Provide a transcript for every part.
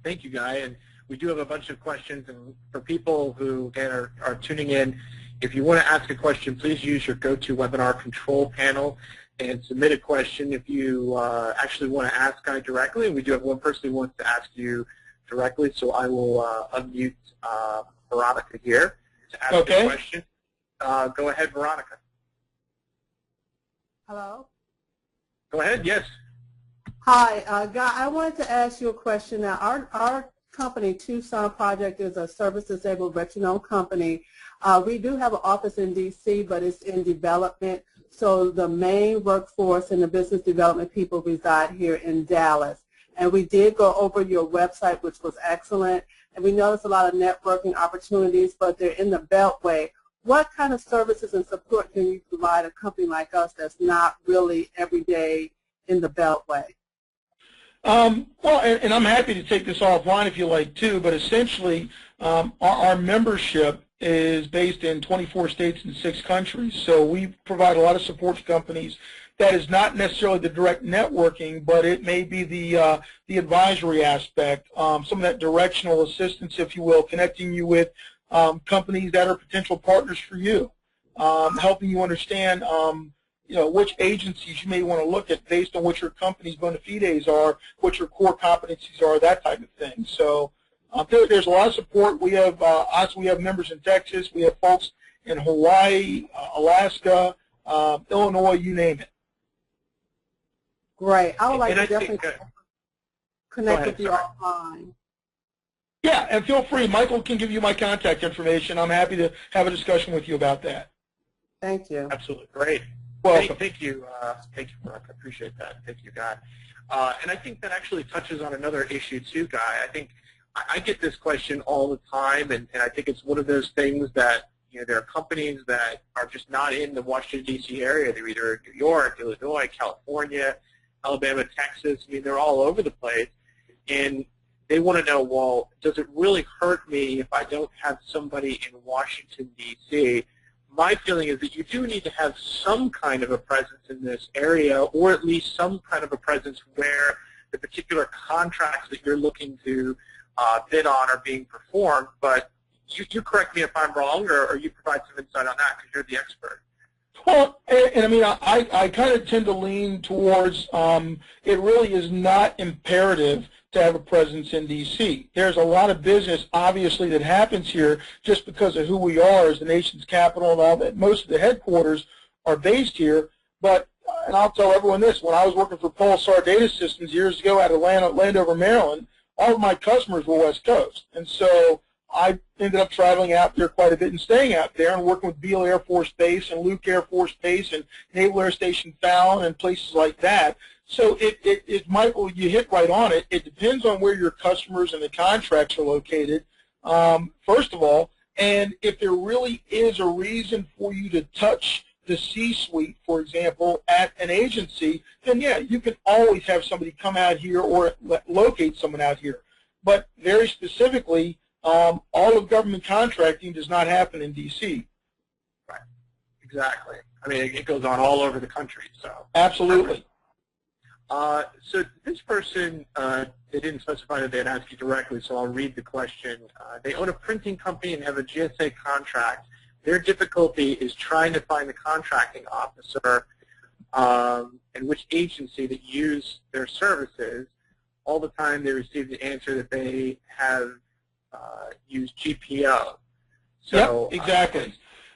thank you, Guy. And we do have a bunch of questions. And for people who, again, are tuning in, if you want to ask a question, please use your GoToWebinar control panel and submit a question if you actually want to ask Guy directly. We do have one person who wants to ask you directly, so I will unmute Veronica here to ask a question. Go ahead, Veronica. Hello? Go ahead, yes. Hi, Guy, I wanted to ask you a question. Now, our company, Tucson Project, is a service-disabled veteran-owned company. We do have an office in D.C., but it's in development. So the main workforce and the business development people reside here in Dallas. And we did go over your website, which was excellent. And we noticed a lot of networking opportunities, but they're in the Beltway. What kind of services and support can you provide a company like us that's not really every day in the Beltway? Well, and I'm happy to take this offline if you like too, but essentially our membership is based in 24 states and 6 countries. So we provide a lot of support to companies. That is not necessarily the direct networking, but it may be the advisory aspect, some of that directional assistance, if you will, connecting you with companies that are potential partners for you, helping you understand which agencies you may want to look at based on what your company's bona fides are, what your core competencies are, that type of thing. So there's a lot of support. We have we have members in Texas. We have folks in Hawaii, Alaska, Illinois, you name it. Great. I would like to definitely connect with you offline. Yeah, and feel free. Michael can give you my contact information. I'm happy to have a discussion with you about that. Thank you. Absolutely. Great. Welcome. Thank you, Mark. I appreciate that. Thank you, Guy. And I think that actually touches on another issue too, Guy. I think I get this question all the time, and I think it's one of those things that there are companies that are just not in the Washington, D.C. area. They're either in New York, Illinois, California, Alabama, Texas. I mean, they're all over the place. And they want to know, well, does it really hurt me if I don't have somebody in Washington, D.C.? My feeling is that you do need to have some kind of a presence in this area, or at least some kind of a presence where the particular contracts that you're looking to bid on are being performed. But you correct me if I'm wrong, or you provide some insight on that because you're the expert. Well, and I mean, I kind of tend to lean towards it really is not imperative to have a presence in D.C. There's a lot of business, obviously, that happens here just because of who we are as the nation's capital and all that. Most of the headquarters are based here. But, and I'll tell everyone this, when I was working for Pulsar Data Systems years ago out of Landover, Maryland, all of my customers were West Coast. And so I ended up traveling out there quite a bit and staying out there and working with Beale Air Force Base and Luke Air Force Base and Naval Air Station Fallon and places like that. So Michael, you hit right on it. It depends on where your customers and the contracts are located, first of all, and if there really is a reason for you to touch the C-suite, for example, at an agency, then yeah, you can always have somebody come out here or locate someone out here. But very specifically, all of government contracting does not happen in D.C. Right. Exactly. I mean, it goes on all over the country. So absolutely. So this person, they didn't specify that they'd ask you directly, so I'll read the question. They own a printing company and have a GSA contract. Their difficulty is trying to find the contracting officer and which agency that use their services. All the time they receive the answer that they have used GPO. So, yep, exactly.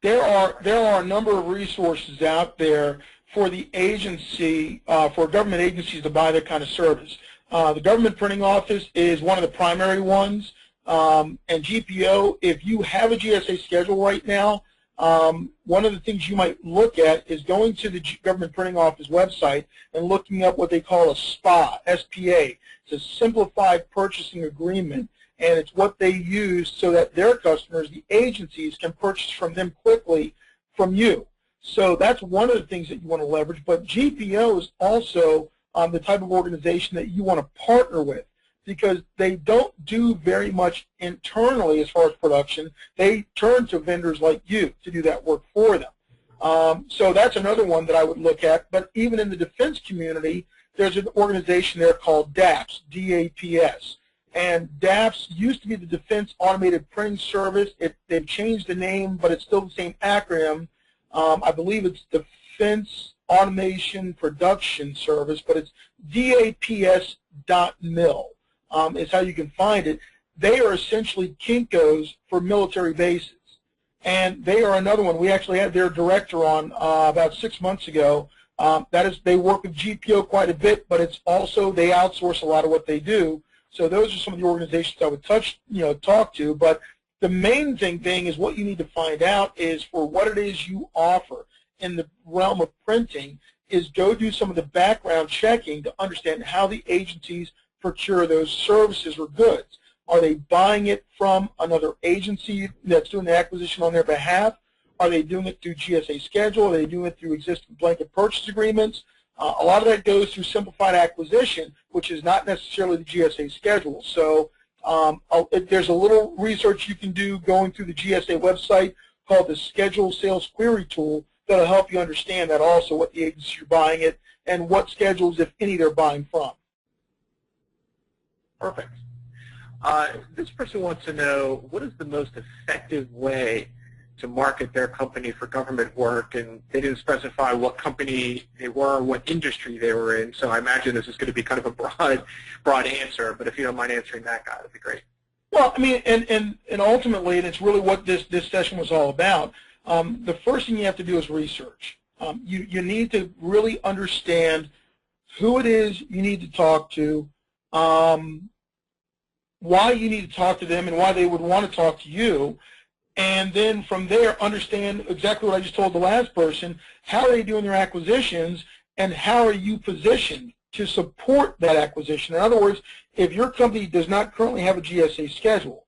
There are a number of resources out there for the agency, for government agencies to buy that kind of service. The government printing office is one of the primary ones, and GPO, if you have a GSA schedule right now, one of the things you might look at is going to the government printing office website and looking up what they call a SPA, S-P-A. It's a simplified purchasing agreement, and it's what they use so that their customers, the agencies, can purchase from them quickly from you. So that's one of the things that you want to leverage. But GPO is also the type of organization that you want to partner with because they don't do very much internally as far as production. They turn to vendors like you to do that work for them. So that's another one that I would look at. But even in the defense community, there's an organization there called DAPS, D-A-P-S. And DAPS used to be the Defense Automated Printing Service. They've changed the name, but it's still the same acronym. I believe it's Defense Automation Production Service, but it's DAPS.mil is how you can find it. They are essentially Kinko's for military bases. And they are another one. We actually had their director on about 6 months ago. They work with GPO quite a bit, but it's also they outsource a lot of what they do. So those are some of the organizations I would talk to. But the main thing is what you need to find out is for what it is you offer in the realm of printing is go do some of the background checking to understand how the agencies procure those services or goods. Are they buying it from another agency that's doing the acquisition on their behalf? Are they doing it through GSA schedule? Are they doing it through existing blanket purchase agreements? A lot of that goes through simplified acquisition, which is not necessarily the GSA schedule. So there's a little research you can do going through the GSA website called the Schedule Sales Query Tool that'll help you understand that also, what the agencies are buying it and what schedules, if any, they're buying from. Perfect. This person wants to know, what is the most effective way to market their company for government work? And they didn't specify what company they were, what industry they were in, so I imagine this is going to be kind of a broad answer, but if you don't mind answering that, Guy, that'd be great. Well, I mean, and ultimately, and it's really what this session was all about, the first thing you have to do is research. You need to really understand who it is you need to talk to, why you need to talk to them and why they would want to talk to you, and then from there understand exactly what I just told the last person. How are they doing their acquisitions, and how are you positioned to support that acquisition? In other words, if your company does not currently have a GSA schedule,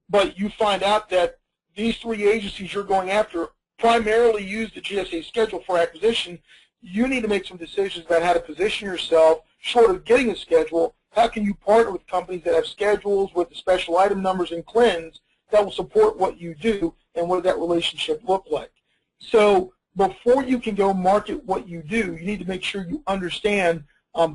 but you find out that these three agencies you're going after primarily use the GSA schedule for acquisition, you need to make some decisions about how to position yourself short of getting a schedule. How can you partner with companies that have schedules with the special item numbers and CLINs that will support what you do, and what does that relationship look like? So before you can go market what you do, you need to make sure you understand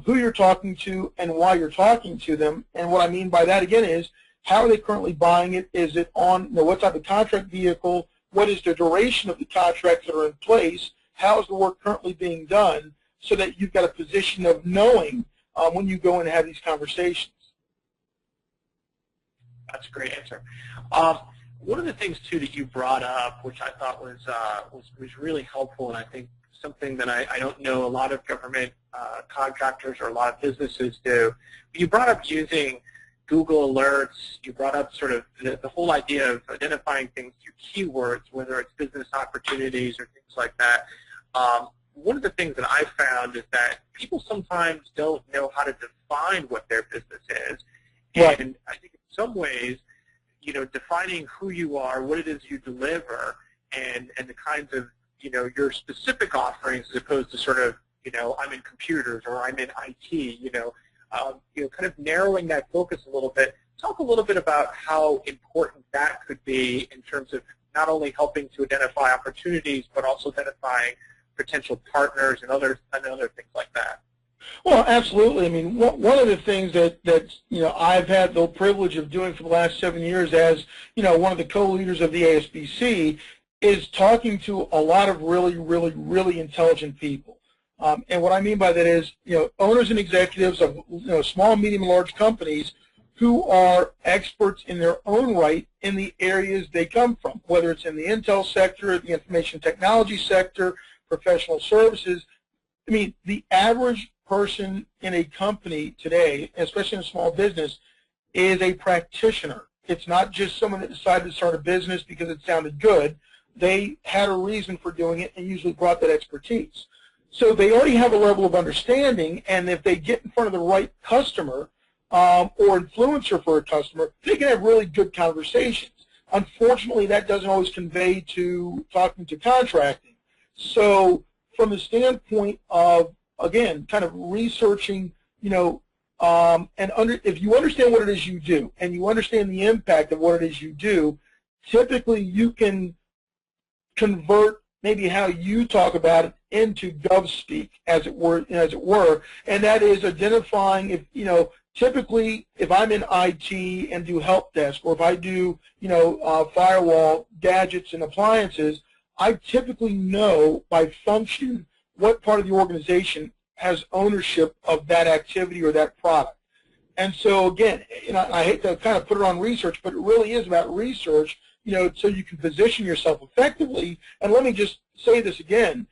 who you're talking to and why you're talking to them. And what I mean by that, again, is how are they currently buying it? Is it on, what type of contract vehicle? What is the duration of the contracts that are in place? How is the work currently being done? So that you've got a position of knowing when you go in and have these conversations. That's a great answer. One of the things, too, that you brought up, which I thought was really helpful, and I think something that I don't know a lot of government contractors or a lot of businesses do, you brought up using Google Alerts. You brought up sort of the whole idea of identifying things through keywords, whether it's business opportunities or things like that. One of the things that I found is that people sometimes don't know how to define what their business is. Right. And I think in some ways, defining who you are, what it is you deliver, and the kinds of, your specific offerings as opposed to sort of, I'm in computers or I'm in IT, kind of narrowing that focus a little bit. Talk a little bit about how important that could be in terms of not only helping to identify opportunities, but also identifying potential partners and other things like that. Well, absolutely. I mean, one of the things that I've had the privilege of doing for the last 7 years as one of the co-leaders of the ASBC is talking to a lot of really, really, really intelligent people. And what I mean by that is owners and executives of small, medium, and large companies who are experts in their own right in the areas they come from, whether it's in the intel sector, the information technology sector, professional services. I mean, the average person in a company today, especially in a small business, is a practitioner. It's not just someone that decided to start a business because it sounded good. They had a reason for doing it and usually brought that expertise. So they already have a level of understanding, and if they get in front of the right customer or influencer for a customer, they can have really good conversations. Unfortunately, that doesn't always convey to talking to contracting. So from the standpoint of, again, kind of researching, if you understand what it is you do and you understand the impact of what it is you do, typically you can convert maybe how you talk about it into gov speak, as it were, and that is identifying, if typically, if I'm in IT and do help desk, or if I do, firewall, gadgets, and appliances, I typically know by function what part of the organization has ownership of that activity or that product. And so, again, I hate to kind of put it on research, but it really is about research, so you can position yourself effectively. And let me just say this again,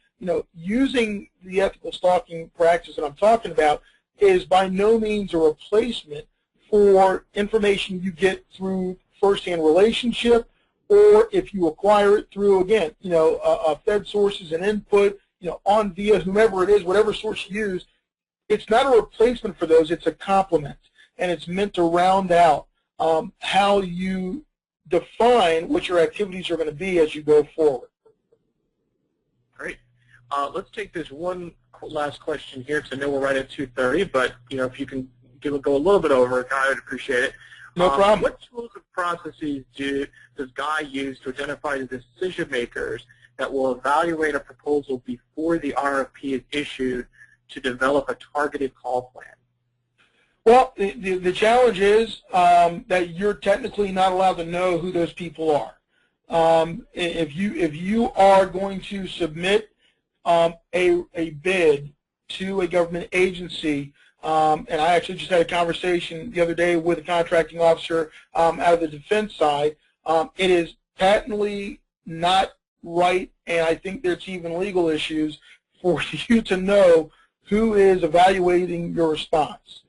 using the ethical stalking practice that I'm talking about is by no means a replacement for information you get through first-hand relationship, or if you acquire it through, again, Fed sources and input, on via whomever it is, whatever source you use. It's not a replacement for those, it's a complement, and it's meant to round out how you define what your activities are going to be as you go forward. Great. Let's take this one last question here, because I know we're right at 2:30, but if you can go a little bit over, I would appreciate it. No problem. What tools and processes does Guy use to identify the decision makers that will evaluate a proposal before the RFP is issued to develop a targeted call plan? Well, the challenge is that you're technically not allowed to know who those people are. If you are going to submit a bid to a government agency, and I actually just had a conversation the other day with a contracting officer out of the defense side, it is patently not right, and I think there's even legal issues for you to know who is evaluating your response.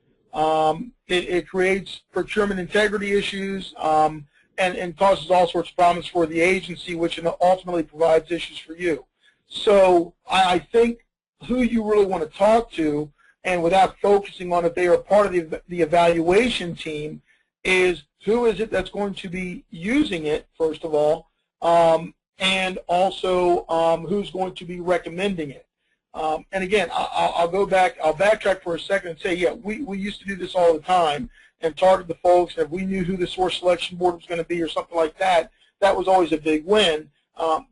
It creates procurement integrity issues and causes all sorts of problems for the agency, which ultimately provides issues for you. So I think who you really want to talk to, and without focusing on if they are part of the evaluation team, is who is it that's going to be using it, first of all, and also who's going to be recommending it. And again, I'll backtrack for a second and say, yeah, we used to do this all the time and target the folks, and if we knew who the source selection board was going to be or something like that, that was always a big win.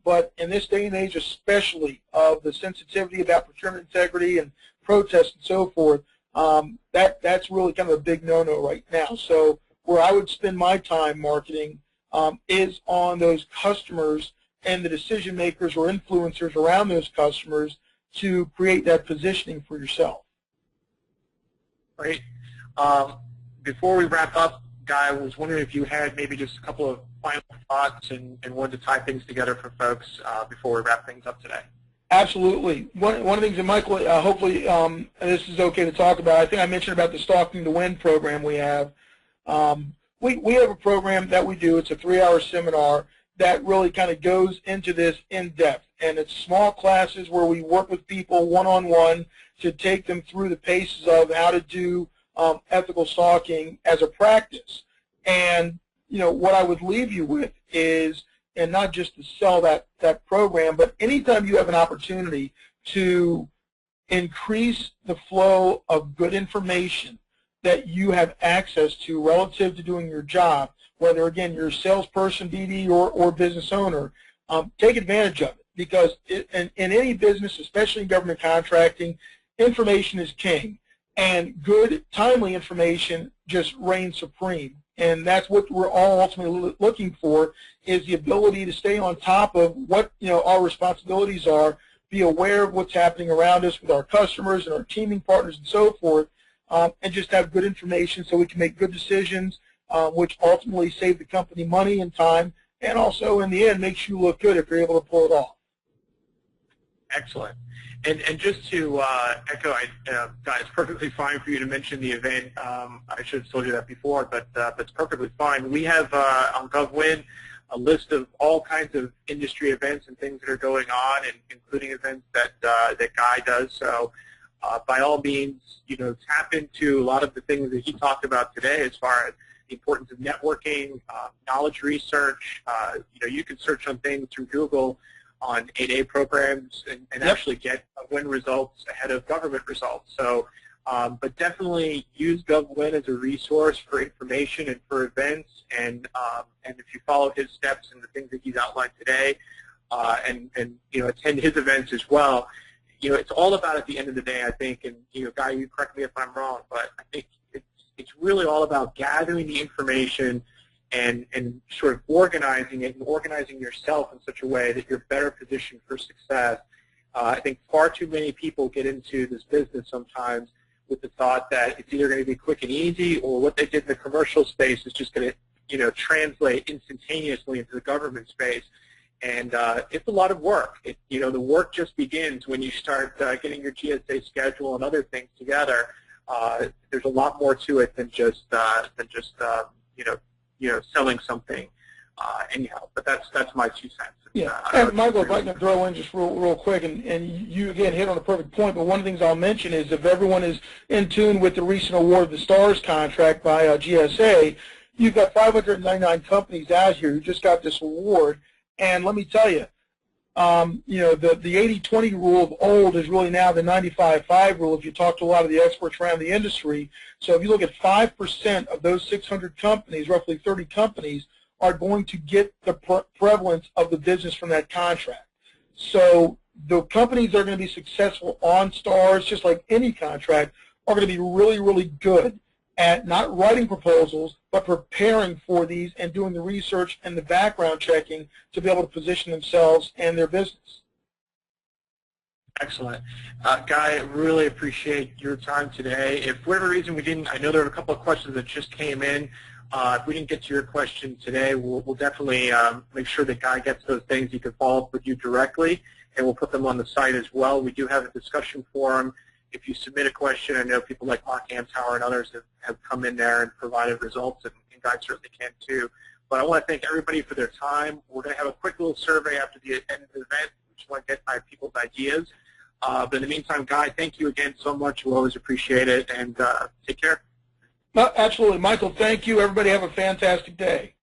But in this day and age, especially of the sensitivity about procurement integrity and protests and so forth, that's really kind of a big no-no right now. So where I would spend my time marketing is on those customers and the decision makers or influencers around those customers to create that positioning for yourself. Great. Before we wrap up, Guy, I was wondering if you had maybe just a couple of final thoughts and wanted to tie things together for folks before we wrap things up today. Absolutely. One of the things that Michael, hopefully this is okay to talk about, I think I mentioned about the Stalking to Win program we have. We have a program that we do. It's a 3-hour seminar that really kind of goes into this in depth. And it's small classes where we work with people one-on-one to take them through the paces of how to do ethical stalking as a practice. And, what I would leave you with is, and not just to sell that program, but anytime you have an opportunity to increase the flow of good information that you have access to relative to doing your job, whether, again, you're a salesperson, BD, or business owner, take advantage of it. Because in any business, especially in government contracting, information is king. And good, timely information just reigns supreme. And that's what we're all ultimately looking for, is the ability to stay on top of what our responsibilities are, be aware of what's happening around us with our customers and our teaming partners and so forth, and just have good information so we can make good decisions, which ultimately save the company money and time, and also in the end makes you look good if you're able to pull it off. Excellent. And just to echo, Guy, it's perfectly fine for you to mention the event. I should have told you that before, but it's perfectly fine. We have on GovWin a list of all kinds of industry events and things that are going on, and including events that Guy does. So by all means, tap into a lot of the things that he talked about today as far as the importance of networking, knowledge research. You can search on things through Google on 8A programs and Yep. actually get GovWin results ahead of government results. So, but definitely use GovWin as a resource for information and for events. And if you follow his steps and the things that he's outlined today, and attend his events as well, it's all about, at the end of the day, I think. And Guy, you correct me if I'm wrong, but I think It's really all about gathering the information and sort of organizing it and organizing yourself in such a way that you're better positioned for success. I think far too many people get into this business sometimes with the thought that it's either going to be quick and easy, or what they did in the commercial space is just going to, translate instantaneously into the government space. And it's a lot of work. The work just begins when you start getting your GSA schedule and other things together. There's a lot more to it than just selling something. Anyhow, but that's my 2 cents. Yeah, and Michael, if I can throw in just real quick, and you again hit on a perfect point, but one of the things I'll mention is if everyone is in tune with the recent award of the STARS contract by GSA, you've got 599 companies out here who just got this award, and let me tell you, the 80-20 rule of old is really now the 95-5 rule if you talk to a lot of the experts around the industry. So if you look at 5% of those 600 companies, roughly 30 companies, are going to get the prevalence of the business from that contract. So the companies that are going to be successful on STARS, just like any contract, are going to be really, really good at not writing proposals, but preparing for these and doing the research and the background checking to be able to position themselves and their business. Excellent. Guy, I really appreciate your time today. If for whatever reason we didn't, I know there were a couple of questions that just came in. If we didn't get to your question today, we'll definitely make sure that Guy gets those things. He can follow up with you directly, and we'll put them on the site as well. We do have a discussion forum. If you submit a question, I know people like Mark Amtower and others have come in there and provided results, and Guy certainly can too. But I want to thank everybody for their time. We're going to have a quick little survey after the end of the event. We just want to get people's ideas. But in the meantime, Guy, thank you again so much. We'll always appreciate it, and take care. Absolutely. Michael, thank you. Everybody have a fantastic day.